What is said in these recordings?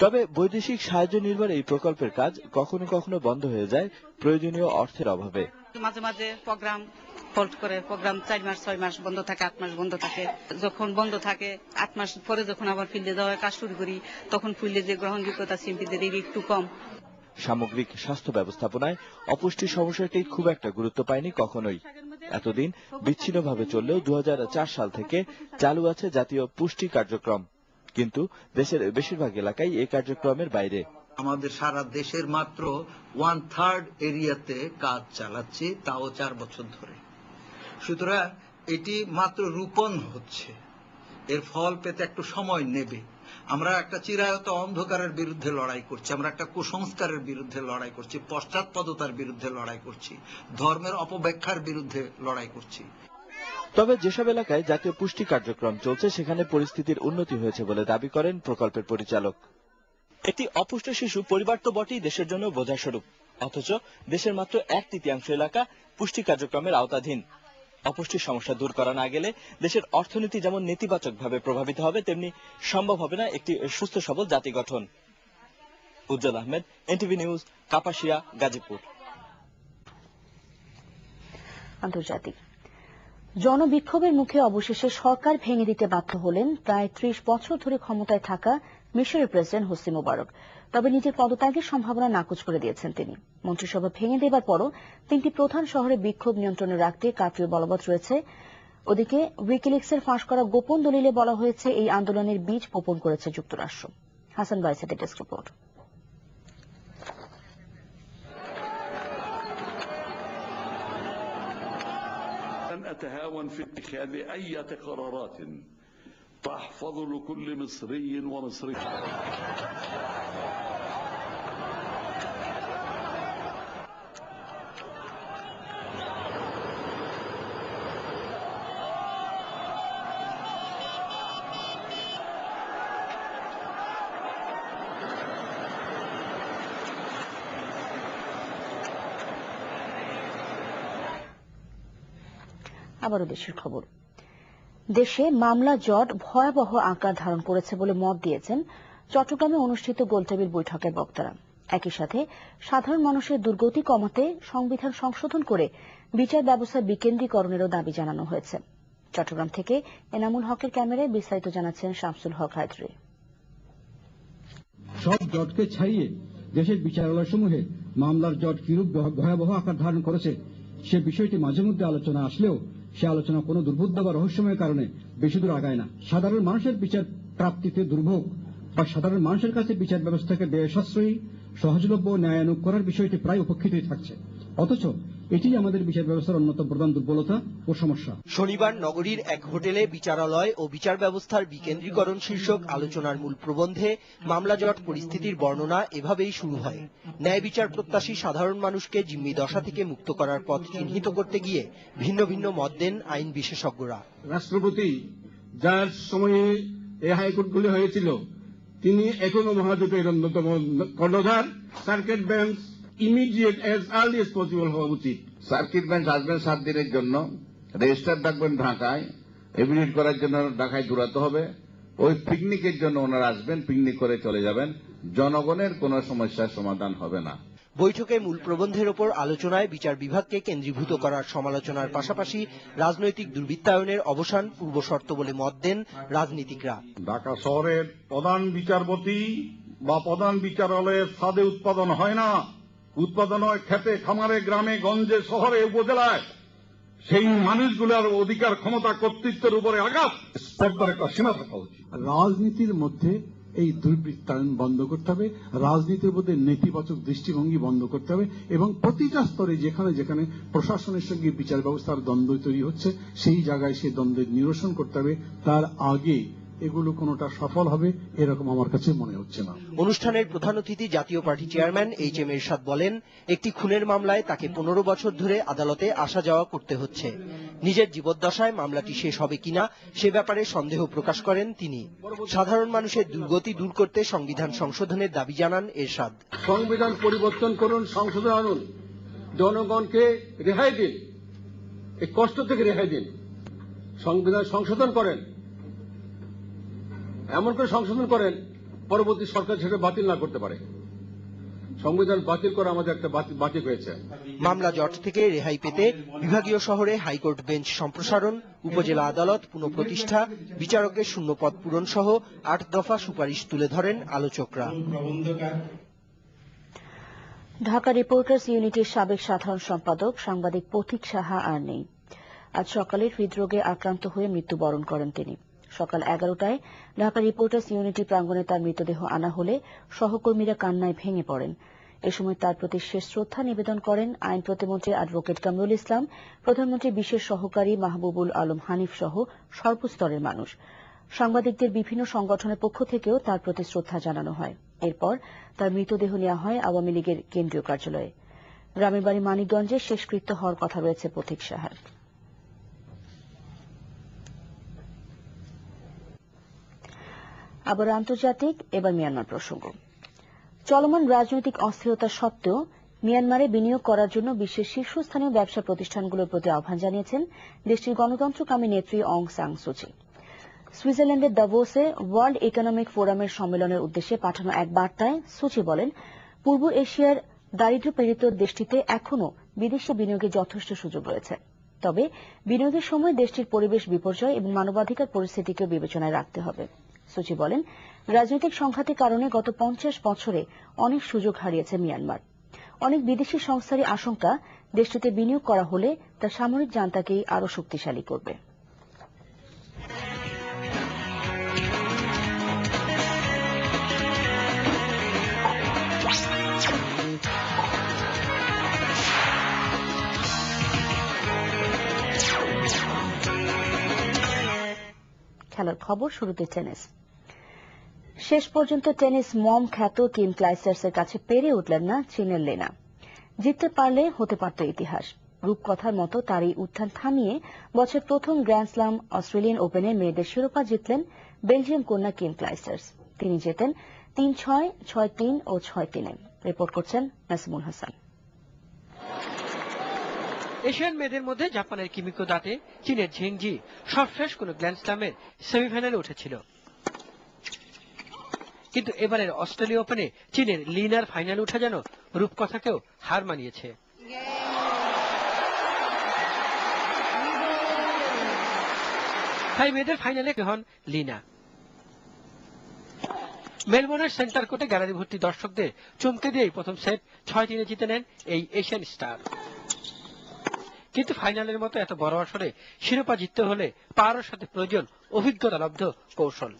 তবে বৈদেশিক সাহায্য নির্ভর এই প্রকল্পের কাজ কখনো কখনো বন্ধ হয়ে যায় প্রয়োজনীয় অর্থের অভাবে। মাঝে মাঝে প্রোগ্রাম হোল্ড করে, প্রোগ্রাম 4 মাস 6 মাস বন্ধ থাকে, 8 মাস বন্ধ থাকে। যখন বন্ধ থাকে 8 মাস পরে যখন আবার ফিল্ডে যাওয়ার কাজ শুরু করি, তখন ফিল্ডে যে গ্রহণযোগ্যতা সিএমপিদের একটু কম। সামগ্রিক স্বাস্থ্য ব্যবস্থাপনায় অপুষ্টি সমস্যাটি খুব একটা গুরুত্ব পায়নি কখনোই। এতদিন বিচ্ছিন্নভাবে চললেও 2004 সাল থেকে চালু আছে জাতীয় পুষ্টি কার্যক্রম, কিন্তু দেশের বেশিরভাগ এলাকায় এই কার্যক্রমের বাইরে। আমাদের সারা দেশের মাত্র 1/3 এরিয়াতে কাজ চালাচ্ছি, তাও 4 বছর ধরে। সুতরাং এটি মাত্র রূপণ হচ্ছে, এর ফল পেতে একটু সময় নেবে। আমরা একটা চিরায়ত অন্ধকারের বিরুদ্ধে লড়াই করছি, আমরা একটা কুসংস্কারের বিরুদ্ধে লড়াই করছি, পশ্চাৎপদতার বিরুদ্ধে লড়াই করছি, ধর্মের অপব্যাখ্যার বিরুদ্ধে লড়াই করছি। তবে যেসব এলাকায় জাতীয় পুষ্টি কার্যক্রম চলছে সেখানে পরিস্থিতির উন্নতি হয়েছে বলে দাবি করেন প্রকল্পের পরিচালক। একটি অপুষ্ট শিশু পরিবার তো বটেই দেশের জন্য বোঝা স্বরূপ, অথচ দেশের মাত্র 1/3 এলাকা পুষ্টি কার্যক্রমের আওতাধীন। অপুষ্টির সমস্যা দূর করা না গেলে দেশের অর্থনীতি যেমন নেতিবাচকভাবে প্রভাবিত হবে, তেমনি সম্ভব হবে না একটি সুস্থ সবল জাতি গঠন। উজ্জ্বল আহমেদ, এনটিভি নিউজ, কাপাসিয়া, গাজীপুর। আন্তর্জাতিক জনবিক্ষোভের মুখে অবশেষে সরকার ভেঙে দিতে বাধ্য হলেন প্রায় 30 বছর ধরে ক্ষমতায় থাকা মিশরের প্রেসিডেন্ট হোসনি মোবারক। তবে নিজের পদত্যাগের সম্ভাবনা নাকচ করে দিয়েছেন তিনি। মন্ত্রিসভা ভেঙে দেবার পরও 3টি প্রধান শহরে বিক্ষোভ নিয়ন্ত্রণে রাখতে কারফিউ বলবৎ রয়েছে। ওদিকে উইকিলিক্সের ফাঁস করা গোপন দলিলে বলা হয়েছে এই আন্দোলনের বীজ বপন করেছে যুক্তরাষ্ট্র। হাসান বাইসেটের ডেস্ক রিপোর্ট। أتهاون في اتخاذ أي قرارات تحفظ لكل مصري ومصرية. আবারও দেশের খবর। দেশে মামলা জট ভয়াবহ আকার ধারণ করেছে বলে মত দিয়েছেন চট্টগ্রামে অনুষ্ঠিত গোলটেবিল বৈঠকের বক্তারা। একই সাথে সাধারণ মানুষের দুর্গতি কমাতে সংবিধান সংশোধন করে বিচার ব্যবস্থা বিকেন্দ্রীকরণেরও দাবি জানানো হয়েছে। চট্টগ্রাম থেকে এনামুল হকের ক্যামেরায় বিস্তারিত জানাচ্ছেন শামসুল হক হায়দ্রি। সব জটকে ছাড়িয়ে দেশের বিচারালয়সমূহে মামলার জট কিরূপ ভয়াবহ আকার ধারণ করেছে সে বিষয়টি মাঝে মধ্যে আলোচনা আসলেও সে আলোচনা কোনো দুর্বোধ্য বা রহস্যময় কারণে বেশি দূর আগায় না। সাধারণ মানুষের বিচার প্রাপ্তিতে দুর্ভোগ বা সাধারণ মানুষের কাছে বিচার ব্যবস্থাকে ব্যয় সাশ্রয়ী, সহজলভ্য, ন্যায়ানুগ করার বিষয়টি প্রায় উপেক্ষিতই থাকছে। অথচ এটি আমাদের বিচার ব্যবস্থার অন্যতম প্রধান দুর্বলতা ও সমস্যা। শনিবার নগরীর এক হোটেলে বিচারালয় ও বিচার ব্যবস্থার বিকেন্দ্রীকরণ শীর্ষক আলোচনার মূল প্রবন্ধে মামলা জট পরিস্থিতির বর্ণনা এভাবেই শুরু হয়। ন্যায় বিচার প্রত্যাশী সাধারণ মানুষকে জিম্মি দশা থেকে মুক্ত করার পথ চিহ্নিত করতে গিয়ে ভিন্ন ভিন্ন মত দেন আইন বিশেষজ্ঞরা। রাষ্ট্রপতি যার সময়ে এই হাইকোর্টগুলি হয়েছিল তিনি এখনো মহাজোটের অন্যতম কর্ণধার। Circuit bench immediate as early as possible হওয়া উচিত। সার্কিট বেঞ্চ আসবেন 7 দিনের জন্য, রেজিস্ট্রার ডাকবেন ঢাকায়, এভিডেট করার জন্য ঢাকায় দৌড়াতে হবে। ওই পিকনিকের জন্য ওনারা আসবেন, পিকনিক করে চলে যাবেন, জনগণের কোনো সমস্যার সমাধান হবে না। বৈঠকে মূল প্রবন্ধের ওপর আলোচনায় বিচার বিভাগকে কেন্দ্রীভূত করার সমালোচনার পাশাপাশি রাজনৈতিক দুর্বৃত্তায়নের অবসান পূর্বশর্ত বলে মত দেন রাজনীতিকরা। ঢাকা শহরের প্রধান বিচারপতি বা প্রধান বিচারালয়ের ছাদে উৎপাদন হয় না, উৎপাদন হয় খেতে খামারে, গ্রামে গঞ্জে, শহরে, উপজেলায়। সেই মানুষগুলোর অধিকার, ক্ষমতা, কর্তৃত্বের উপরে আঘাত স্পর্ধার একটা সীমা থাকা উচিত। রাজনীতির মধ্যে এই দুর্বৃত্তায়ন বন্ধ করতে হবে, রাজনীতির মধ্যে নেতিবাচক দৃষ্টিভঙ্গি বন্ধ করতে হবে এবং প্রতিটা স্তরে যেখানে যেখানে প্রশাসনের সঙ্গে বিচার ব্যবস্থার দ্বন্দ্ব তৈরি হচ্ছে সেই জায়গায় সেই দ্বন্দ্বের নিরসন করতে হবে। তার আগে এগুলো কোনোটা সফল হবে এরকম আমার কাছে মনে হচ্ছে না। অনুষ্ঠানের প্রধান অতিথি জাতীয় পার্টি চেয়ারম্যান এইচ.এম. এরশাদ বলেন, একটি খুনের মামলায় তাকে 15 বছর ধরে আদালতে আসা যাওয়া করতে হচ্ছে। নিজের জীবদ্দশায় মামলাটি শেষ হবে কিনা সে ব্যাপারে সন্দেহ প্রকাশ করেন তিনি। সাধারণ মানুষের দুর্গতি দূর করতে সংবিধান সংশোধনের দাবি জানান এরশাদ। সংবিধান পরিবর্তন করুন, সংশোধন আনুন, জনগণকে রেহাই দিন, এই কষ্ট থেকে রেহাই দিন, সংবিধান সংশোধন করেন, এমন করে সংশোধন করেন পরবর্তী সরকার সেটা বাতিল না করতে পারে। সংবিধান বাতিল করা আমাদের একটা বাতিল হয়েছে। মামলা জট থেকে রেহাই পেতে বিভাগীয় শহরে হাইকোর্ট বেঞ্চ সম্প্রসারণ, উপজেলা আদালত পুনঃপ্রতিষ্ঠা, বিচারকের শূন্য পদ পূরণ সহ 8 দফা সুপারিশ তুলে ধরেন আলোচকরা। ঢাকা রিপোর্টার্স ইউনিটির সাবেক সাধারণ সম্পাদক সাংবাদিক পথিক সাহা আর নেই। আজ সকালে হৃদরোগে আক্রান্ত হয়ে মৃত্যুবরণ করেন তিনি। সকাল 11টায় ঢাকা রিপোর্টার্স ইউনিটি প্রাঙ্গণে তার মৃতদেহ আনা হলে সহকর্মীরা কান্নায় ভেঙে পড়েন। এ সময় তার প্রতি শেষ শ্রদ্ধা নিবেদন করেন আইন প্রতিমন্ত্রী অ্যাডভোকেট কামরুল ইসলাম, প্রধানমন্ত্রীর বিশেষ সহকারী মাহবুবুল আলম হানিফ সহ সর্বস্তরের মানুষ। সাংবাদিকদের বিভিন্ন সংগঠনের পক্ষ থেকেও তার প্রতি শ্রদ্ধা জানানো হয়। এরপর তার মৃতদেহ নেওয়া হয় আওয়ামী লীগের কেন্দ্রীয় কার্যালয়ে। গ্রামের বাড়ি মানিকগঞ্জে শেষকৃত্য হওয়ার কথা রয়েছে পথিক সাহার। আবার আন্তর্জাতিক, এবার মিয়ানমার প্রসঙ্গ। চলমান রাজনৈতিক অস্থিরতা সত্ত্বেও মিয়ানমারে বিনিয়োগ করার জন্য বিশ্বের শীর্ষস্থানীয় ব্যবসা প্রতিষ্ঠানগুলোর প্রতি আহ্বান জানিয়েছেন দেশটির গণতন্ত্রকামী নেত্রী অং সান সুচি। সুইজারল্যান্ডের দাভোসে ওয়ার্ল্ড ইকোনমিক ফোরামের সম্মেলনের উদ্দেশ্যে পাঠানো এক বার্তায় সুচি বলেন, পূর্ব এশিয়ার দারিদ্র্যপীড়িত দেশটিতে এখনও বিদেশি বিনিয়োগের যথেষ্ট সুযোগ রয়েছে। তবে বিনিয়োগের সময় দেশটির পরিবেশ বিপর্যয় এবং মানবাধিকার পরিস্থিতিকে বিবেচনায় রাখতে হবে। সুচি বলেন, রাজনৈতিক সংঘাতের কারণে গত 50 বছরে অনেক সুযোগ হারিয়েছে মিয়ানমার। অনেক বিদেশি সংস্থারই আশঙ্কা দেশটিতে বিনিয়োগ করা হলে তা সামরিক জান্তাকেই আরও শক্তিশালী করবে। খেলার খবর, শুরুতে টেনিস। শেষ পর্যন্ত টেনিস মম খ্যাত কিম ক্লাইস্টার্সের কাছে পেরে উঠলেন না চীনের লেনা। জিততে পারলে হতে পারত ইতিহাস। রূপকথার মতো তার এই উত্থান থামিয়ে বছর প্রথম গ্র্যান্ড স্লাম অস্ট্রেলিয়ান ওপেনে মেয়েদের শিরোপা জিতলেন বেলজিয়াম কন্যা কিম ক্লাইস্টার্স। তিনি জেতেন 3-6, 6-3 ও 6-3। রিপোর্ট করছেন নাসিমুল হাসান। এশিয়ান মেয়েদের মধ্যে জাপানের কিমিকো দাতে, চীনের ঝেংজি সবশেষ কোন গ্র্যান্ড স্ল্যামের সেমিফাইনালে উঠেছিল। কিন্তু এবারের অস্ট্রেলিয়া ওপেনে চীনের লিনার ফাইনালে ওঠা যেন রূপকথাকেও হার মানিয়েছে। তাই মেয়েদের ফাইনালে হন লিনা। মেলবোর্নের সেন্টার কোর্টে গ্যালারি ভর্তি দর্শকদের চমকে দিয়েই প্রথম সেট 6-3 জিতে নেন এই এশিয়ান স্টার। কিন্তু ফাইনালের মতো এত বড় আসরে শিরোপা জিততে হলে পাওয়ার সাথে প্রয়োজন অভিজ্ঞতালব্ধ কৌশল।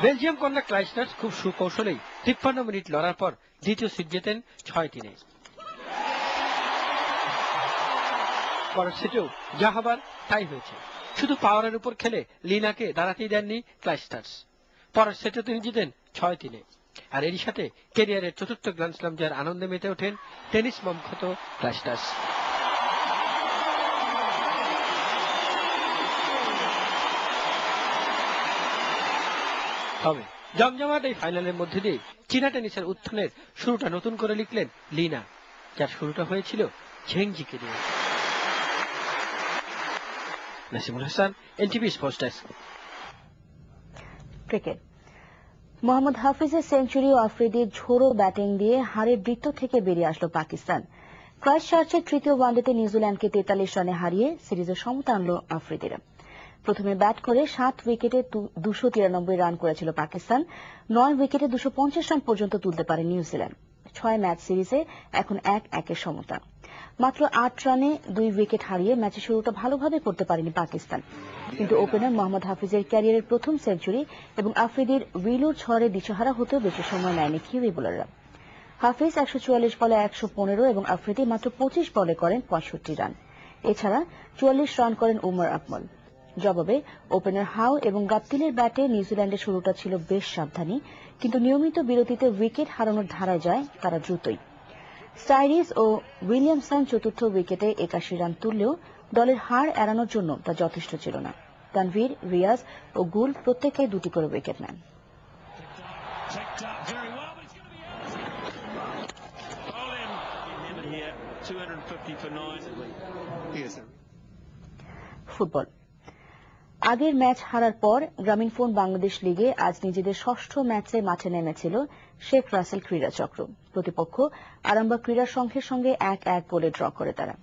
বেলজিয়াম কন্যা ক্লাইস্টার্স খুব সুকৌশলেই 53 মিনিট লড়ার পর দ্বিতীয় সেট জেতেন 6-3। পরের সেটেও যা হবার তাই হয়েছে। শুধু পাওয়ারের উপর খেলে লিনাকে দাঁড়াতেই দেননি ক্লাইস্টার্স। পরের সেটে তিনি জিতেন 6-3। আর এরই সাথে ক্যারিয়ারের চতুর্থ গ্র্যান্ড স্ল্যাম জয়ের আনন্দে মেতে ওঠেন টেনিস মমখ্যাত ক্লাইস্টার্স। তবে জমজমাট এই ফাইনালের মধ্যে দিয়ে চীনা টেনিসের উত্থানের শুরুটা নতুন করে লিখলেন লিনা, যার শুরুটা হয়েছিল ঝেংজিকে দিয়ে। Nasimul Hasan, NTV sports desk. Cricket. Mohammad হাফিজের সেঞ্চুরি ও আফ্রিদির ঝোড়ো ব্যাটিং দিয়ে হারের বৃত্ত থেকে বেরিয়ে আসলো পাকিস্তান। ক্রাইস্টচার্চের তৃতীয় ওয়ানডেতে নিউজিল্যান্ডকে 43 রানে হারিয়ে সিরিজে সমতা আনল আফ্রিদিরা। প্রথমে ব্যাট করে 7 উইকেটে 293 রান করেছিল পাকিস্তান। 9 উইকেটে 250 রান পর্যন্ত তুলতে পারে নিউজিল্যান্ড। 6 ম্যাচ সিরিজে এখন 1-1 সমতা। মাত্র 8 রানে 2 উইকেট হারিয়ে ম্যাচের শুরুটা ভালোভাবে করতে পারেনি পাকিস্তান। কিন্তু ওপেনার মোহাম্মদ হাফিজের ক্যারিয়ারের প্রথম সেঞ্চুরি এবং আফ্রিদির উইলুর ঝড়ে দিশেহারা হতেও বেশি সময় নেয়নি কিউই বোলাররা। হাফিজ 144 বলে 115 এবং আফ্রিদি মাত্র 25 বলে করেন 65 রান। এছাড়া 44 রান করেন উমর আকমল। জবাবে ওপেনার হাউ এবং গাপ্তিলের ব্যাটে নিউজিল্যান্ডের শুরুটা ছিল বেশ সাবধানী, কিন্তু নিয়মিত বিরতিতে উইকেট হারানোর ধারায় যায় তারা দ্রুতই। স্টাইরিস ও উইলিয়ামসন চতুর্থ উইকেটে 81 রান তুললেও দলের হার এড়ানোর জন্য তা যথেষ্ট ছিল না। তানভীর, রিয়াজ ও গুল প্রত্যেকেই 2টি করে উইকেট নেন। ফুটবল। আগের ম্যাচ হারার পর গ্রামীণফোন বাংলাদেশ লিগে আজ নিজেদের ষষ্ঠ ম্যাচে মাঠে নেমেছিল শেখ রাসেল ক্রীড়া চক্র। প্রতিপক্ষ আরামবাগ ক্রীড়া সংঘের সঙ্গে 1-1 গোলে ড্র করে তারা।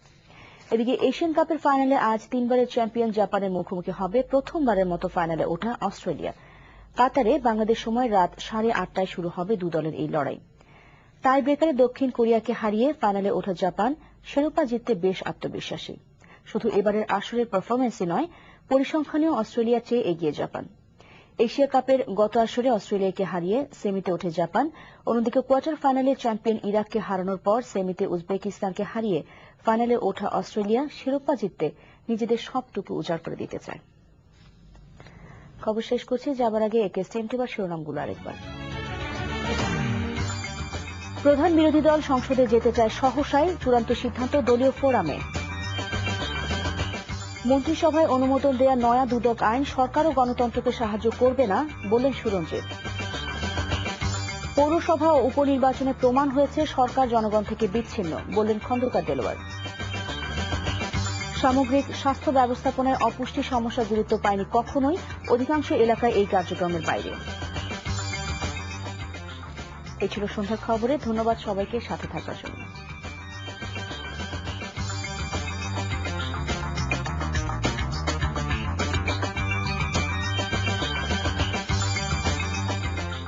এদিকে এশিয়ান কাপের ফাইনালে আজ 3বারের চ্যাম্পিয়ন জাপানের মুখোমুখি হবে প্রথমবারের মতো ফাইনালে ওঠা অস্ট্রেলিয়া। কাতারে বাংলাদেশ সময় রাত 8:30টায় শুরু হবে দু দলের এই লড়াই। টাই ব্রেকারে দক্ষিণ কোরিয়াকে হারিয়ে ফাইনালে ওঠা জাপান শিরোপা জিততে বেশ আত্মবিশ্বাসী। শুধু এবারের আসরের পারফরম্যান্সই নয়, পরিসংখ্যানেও অস্ট্রেলিয়ার চেয়ে এগিয়ে জাপান। এশিয়া কাপের গত আসরে অস্ট্রেলিয়াকে হারিয়ে সেমিতে ওঠে জাপান। অন্যদিকে কোয়ার্টার ফাইনালে চ্যাম্পিয়ন ইরাককে হারানোর পর সেমিতে উজবেকিস্তানকে হারিয়ে ফাইনালে ওঠা অস্ট্রেলিয়া শিরোপা জিততে নিজেদের সবটুকু উজাড় করে দিতে চায়। খবর শেষ করছি, যাবার আগে একেএসটিএমটি বা শিরোনামগুলো আরেকবার। প্রধান বিরোধী দল সংসদে যেতে চায় সহসায়, চূড়ান্ত সিদ্ধান্ত দলীয় ফোরামে। মন্ত্রিসভায় অনুমোদন দেয়া নয়া দুদক আইন সরকার ও গণতন্ত্রকে সাহায্য করবে না বললেন সুরঞ্জিত। পৌরসভা ও উপনির্বাচনে প্রমাণ হয়েছে সরকার জনগণ থেকে বিচ্ছিন্ন বললেন খন্দকার দেলোয়ার। সামগ্রিক স্বাস্থ্য ব্যবস্থাপনায় অপুষ্টি সমস্যা গুরুত্ব পায়নি কখনোই, অধিকাংশ এলাকায় এই কার্যক্রমের বাইরে। এই ছিল সন্ধ্যার খবরে। ধন্যবাদ সবাইকে সাথে থাকার জন্য।